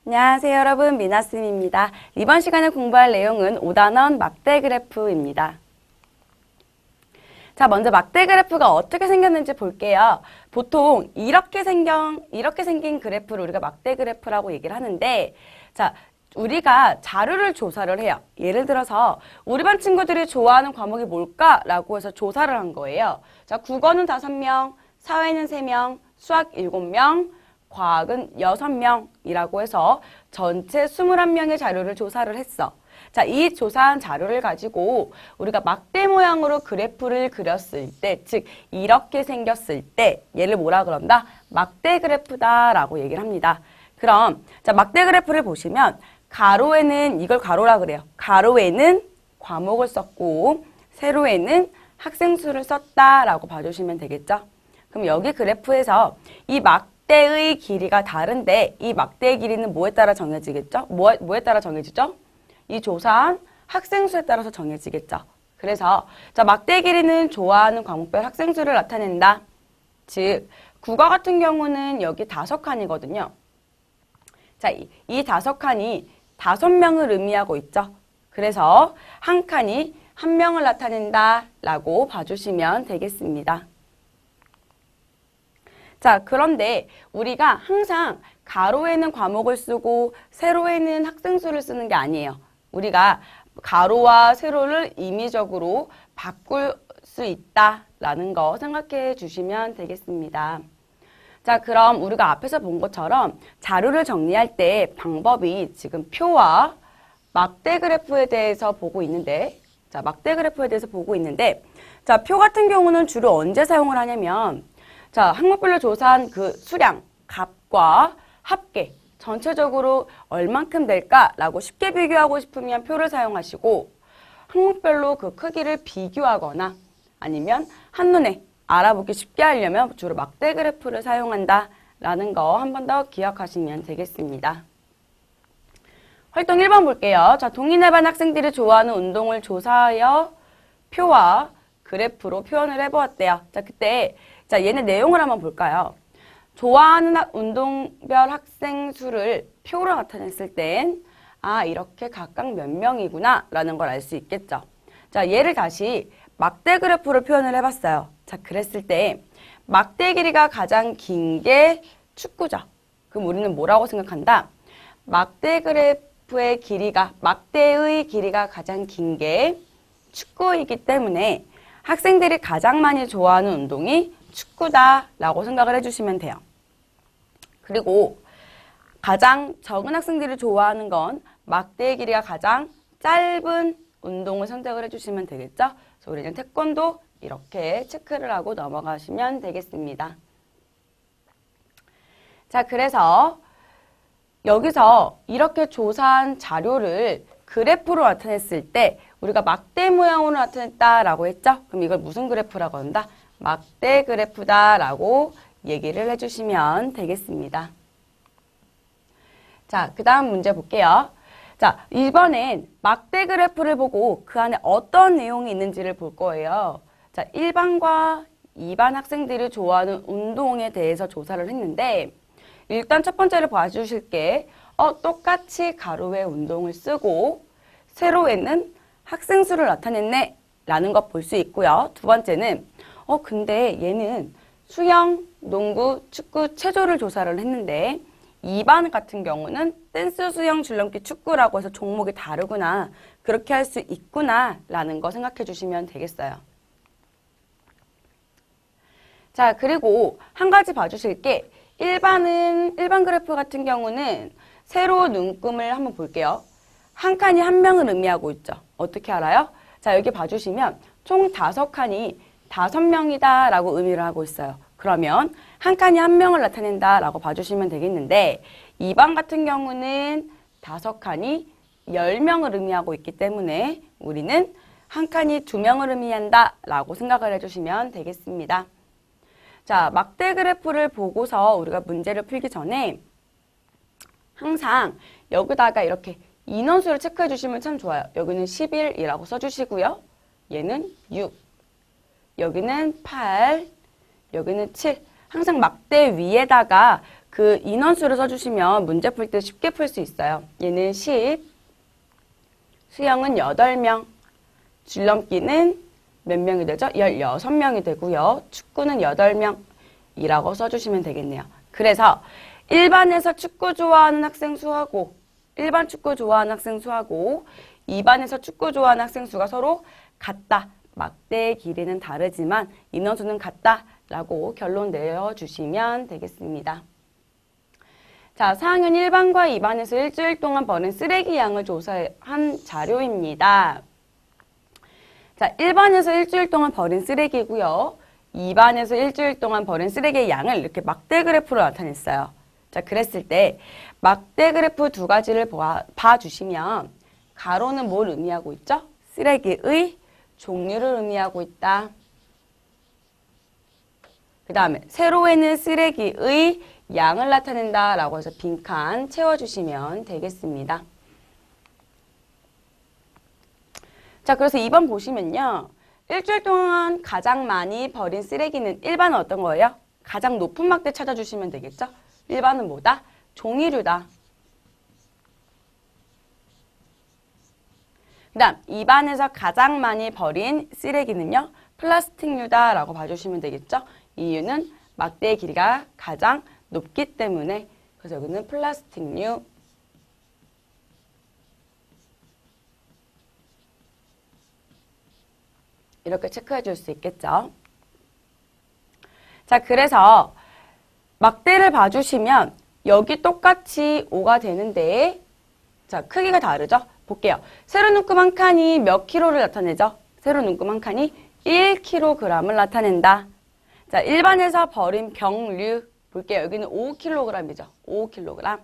안녕하세요 여러분, 미나쌤입니다. 이번 시간에 공부할 내용은 5단원 막대 그래프입니다. 자, 먼저 막대 그래프가 어떻게 생겼는지 볼게요. 보통 이렇게 생긴 그래프를 우리가 막대 그래프라고 얘기를 하는데, 자, 우리가 자료를 조사를 해요. 예를 들어서 우리 반 친구들이 좋아하는 과목이 뭘까라고 해서 조사를 한 거예요. 자, 국어는 5명, 사회는 3명, 수학 7명, 과학은 6명이라고 해서 전체 21명의 자료를 조사를 했어. 자, 이 조사한 자료를 가지고 우리가 막대 모양으로 그래프를 그렸을 때, 즉 이렇게 생겼을 때 얘를 뭐라 그런다? 막대 그래프다라고 얘기를 합니다. 그럼 자, 막대 그래프를 보시면 가로에는 이걸 가로라 그래요. 가로에는 과목을 썼고 세로에는 학생 수를 썼다라고 봐주시면 되겠죠? 그럼 여기 그래프에서 이 막대의 길이가 다른데 이 막대의 길이는 뭐에 따라 정해지겠죠? 뭐에 따라 정해지죠? 이 조사한 학생 수에 따라서 정해지겠죠. 그래서 자, 막대 길이는 좋아하는 과목별 학생 수를 나타낸다. 즉 국어 같은 경우는 여기 5칸이거든요. 자, 이 5칸이 5명을 의미하고 있죠. 그래서 한 칸이 1명을 나타낸다 라고 봐주시면 되겠습니다. 자, 그런데 우리가 항상 가로에는 과목을 쓰고 세로에는 학생 수를 쓰는 게 아니에요. 우리가 가로와 세로를 임의적으로 바꿀 수 있다라는 거 생각해 주시면 되겠습니다. 자, 그럼 우리가 앞에서 본 것처럼 자료를 정리할 때 방법이 지금 표와 막대 그래프에 대해서 보고 있는데, 자, 막대 그래프에 대해서 보고 있는데, 자, 표 같은 경우는 주로 언제 사용을 하냐면, 자, 항목별로 조사한 그 수량, 값과 합계, 전체적으로 얼만큼 될까라고 쉽게 비교하고 싶으면 표를 사용하시고, 항목별로 그 크기를 비교하거나 아니면 한눈에 알아보기 쉽게 하려면 주로 막대 그래프를 사용한다라는 거 한 번 더 기억하시면 되겠습니다. 활동 1번 볼게요. 자, 동인의 반 학생들이 좋아하는 운동을 조사하여 표와 그래프로 표현을 해보았대요. 자, 그때 자, 얘네 내용을 한번 볼까요? 좋아하는 운동별 학생 수를 표로 나타냈을 땐 아, 이렇게 각각 몇 명이구나 라는 걸 알 수 있겠죠. 자, 얘를 다시 막대 그래프로 표현을 해봤어요. 자, 그랬을 때 막대 길이가 가장 긴 게 축구죠. 그럼 우리는 뭐라고 생각한다? 막대 그래프의 길이가, 막대의 길이가 가장 긴 게 축구이기 때문에 학생들이 가장 많이 좋아하는 운동이 축구다라고 생각을 해주시면 돼요. 그리고 가장 적은 학생들이 좋아하는 건 막대의 길이가 가장 짧은 운동을 선택을 해주시면 되겠죠? 그래서 우리는 태권도 이렇게 체크를 하고 넘어가시면 되겠습니다. 자, 그래서 여기서 이렇게 조사한 자료를 그래프로 나타냈을 때 우리가 막대 모양으로 나타냈다라고 했죠? 그럼 이걸 무슨 그래프라고 한다? 막대 그래프다라고 얘기를 해주시면 되겠습니다. 자, 그 다음 문제 볼게요. 자, 이번엔 막대 그래프를 보고 그 안에 어떤 내용이 있는지를 볼 거예요. 자, 1반과 2반 학생들이 좋아하는 운동에 대해서 조사를 했는데 일단 첫 번째를 봐주실게. 똑같이 가로에 운동을 쓰고 세로에는 학생 수를 나타냈네 라는 것 볼 수 있고요. 두 번째는 근데 얘는 수영, 농구, 축구, 체조를 조사를 했는데 2반 같은 경우는 댄스, 수영, 줄넘기, 축구라고 해서 종목이 다르구나. 그렇게 할 수 있구나 라는 거 생각해 주시면 되겠어요. 자, 그리고 한 가지 봐주실 게 일반 그래프 같은 경우는 세로 눈금을 한번 볼게요. 한 칸이 1명을 의미하고 있죠. 어떻게 알아요? 자, 여기 봐주시면 총 5칸이 5명이다 라고 의미를 하고 있어요. 그러면 한 칸이 1명을 나타낸다 라고 봐주시면 되겠는데 2반 같은 경우는 5칸이 10명을 의미하고 있기 때문에 우리는 한 칸이 2명을 의미한다 라고 생각을 해주시면 되겠습니다. 자, 막대 그래프를 보고서 우리가 문제를 풀기 전에 항상 여기다가 이렇게 인원수를 체크해 주시면 참 좋아요. 여기는 11이라고 써주시고요. 얘는 6, 여기는 8, 여기는 7. 항상 막대 위에다가 그 인원수를 써주시면 문제 풀 때 쉽게 풀 수 있어요. 얘는 10, 수영은 8명, 줄넘기는 몇 명이 되죠? 16명이 되고요. 축구는 8명이라고 써주시면 되겠네요. 그래서 일반에서 축구 좋아하는 학생 수하고 일반 축구 좋아하는 학생 수하고 2반에서 축구 좋아하는 학생 수가 서로 같다. 막대의 길이는 다르지만 인원수는 같다라고 결론 내어주시면 되겠습니다. 자, 4학년 1반과 2반에서 일주일 동안 버린 쓰레기 양을 조사한 자료입니다. 자, 1반에서 일주일 동안 버린 쓰레기고요. 2반에서 일주일 동안 버린 쓰레기의 양을 이렇게 막대 그래프로 나타냈어요. 자, 그랬을 때 막대 그래프 두 가지를 봐주시면 가로는 뭘 의미하고 있죠? 쓰레기의 종류를 의미하고 있다. 그 다음에 세로에는 쓰레기의 양을 나타낸다 라고 해서 빈칸 채워주시면 되겠습니다. 자, 그래서 2번 보시면요. 일주일 동안 가장 많이 버린 쓰레기는 1반은 어떤 거예요? 가장 높은 막대 찾아주시면 되겠죠? 1반은 뭐다? 종이류다. 그 다음 2반에서 가장 많이 버린 쓰레기는요. 플라스틱류다 라고 봐주시면 되겠죠? 이유는 막대의 길이가 가장 높기 때문에 그래서 여기는 플라스틱류. 이렇게 체크해 줄 수 있겠죠? 자, 그래서 막대를 봐주시면 여기 똑같이 5가 되는데 자, 크기가 다르죠? 볼게요. 세로 눈금 한 칸이 몇 킬로를 나타내죠? 세로 눈금 한 칸이 1kg을 나타낸다. 자, 일반에서 버린 병류 볼게요. 여기는 5kg이죠. 5kg.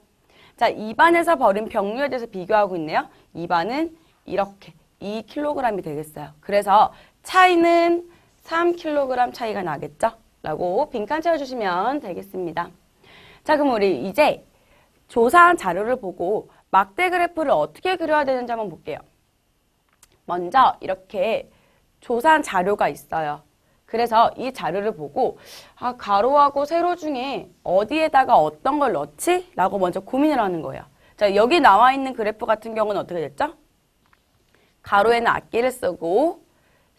자, 2반에서 버린 병류에 대해서 비교하고 있네요. 2반은 이렇게 2kg이 되겠어요. 그래서 차이는 3kg 차이가 나겠죠? 라고 빈칸 채워주시면 되겠습니다. 자, 그럼 우리 이제 조사한 자료를 보고 막대 그래프를 어떻게 그려야 되는지 한번 볼게요. 먼저 이렇게 조사한 자료가 있어요. 그래서 이 자료를 보고 가로하고 세로 중에 어디에다가 어떤 걸 넣지? 라고 먼저 고민을 하는 거예요. 자, 여기 나와 있는 그래프 같은 경우는 어떻게 됐죠? 가로에는 악기를 쓰고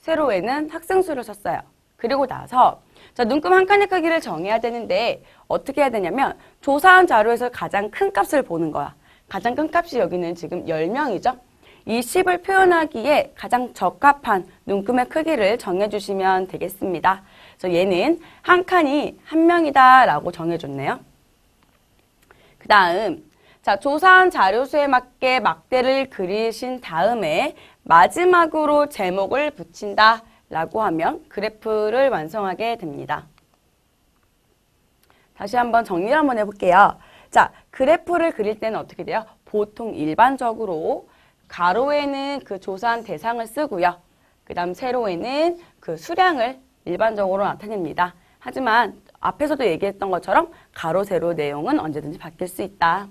세로에는 학생 수를 썼어요. 그리고 나서 자, 눈금 한 칸의 크기를 정해야 되는데 어떻게 해야 되냐면 조사한 자료에서 가장 큰 값을 보는 거야. 가장 큰 값이 여기는 지금 10명이죠. 이 10을 표현하기에 가장 적합한 눈금의 크기를 정해주시면 되겠습니다. 그래서 얘는 한 칸이 한 명이다 라고 정해줬네요. 그 다음 자, 조사한 자료수에 맞게 막대를 그리신 다음에 마지막으로 제목을 붙인다 라고 하면 그래프를 완성하게 됩니다. 다시 한번 정리를 한번 해볼게요. 자, 그래프를 그릴 때는 어떻게 돼요? 보통 일반적으로 가로에는 그 조사한 대상을 쓰고요. 그 다음 세로에는 그 수량을 일반적으로 나타냅니다. 하지만 앞에서도 얘기했던 것처럼 가로, 세로 내용은 언제든지 바뀔 수 있다.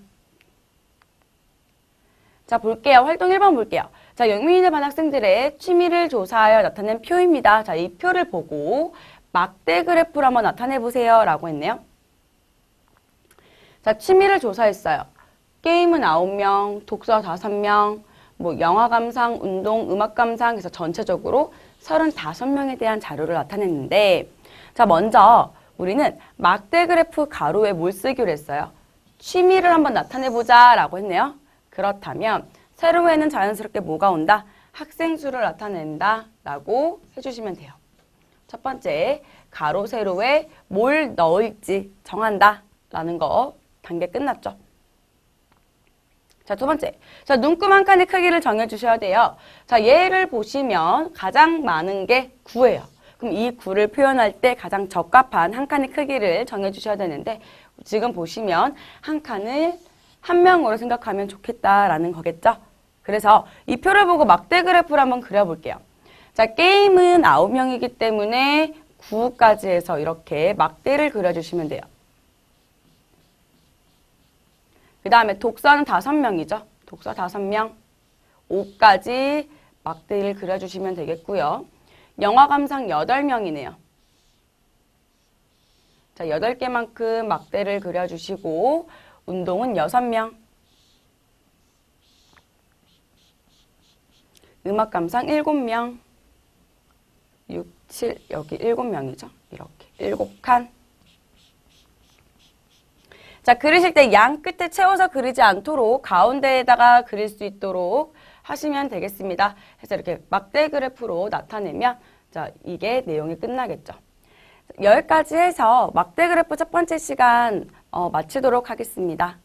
자, 볼게요. 활동 1번 볼게요. 자, 영민이네 반 학생들의 취미를 조사하여 나타낸 표입니다. 자, 이 표를 보고 막대 그래프를 한번 나타내 보세요. 라고 했네요. 자, 취미를 조사했어요. 게임은 9명, 독서 5명, 뭐 영화 감상, 운동, 음악 감상 해서 전체적으로 35명에 대한 자료를 나타냈는데 자, 먼저 우리는 막대 그래프 가로에 뭘 쓰기로 했어요? 취미를 한번 나타내보자 라고 했네요. 그렇다면 세로에는 자연스럽게 뭐가 온다? 학생 수를 나타낸다 라고 해주시면 돼요. 첫 번째, 가로, 세로에 뭘 넣을지 정한다 라는 거 단계 끝났죠. 자, 두 번째. 자, 눈금 한 칸의 크기를 정해주셔야 돼요. 자, 얘를 보시면 가장 많은 게 9예요. 그럼 이 9를 표현할 때 가장 적합한 한 칸의 크기를 정해주셔야 되는데 지금 보시면 한 칸을 한 명으로 생각하면 좋겠다라는 거겠죠? 그래서 이 표를 보고 막대 그래프를 한번 그려볼게요. 자, 게임은 9명이기 때문에 9까지 해서 이렇게 막대를 그려주시면 돼요. 그 다음에 독서는 5명이죠. 독서 5명. 5까지 막대를 그려주시면 되겠고요. 영화 감상 8명이네요. 자, 8개만큼 막대를 그려주시고 운동은 6명. 음악 감상 7명. 6, 7, 여기 7명이죠. 이렇게 7칸. 자, 그리실 때 양 끝에 채워서 그리지 않도록 가운데에다가 그릴 수 있도록 하시면 되겠습니다. 그래서 이렇게 막대 그래프로 나타내면 자, 이게 내용이 끝나겠죠. 여기까지 해서 막대 그래프 첫 번째 시간 마치도록 하겠습니다.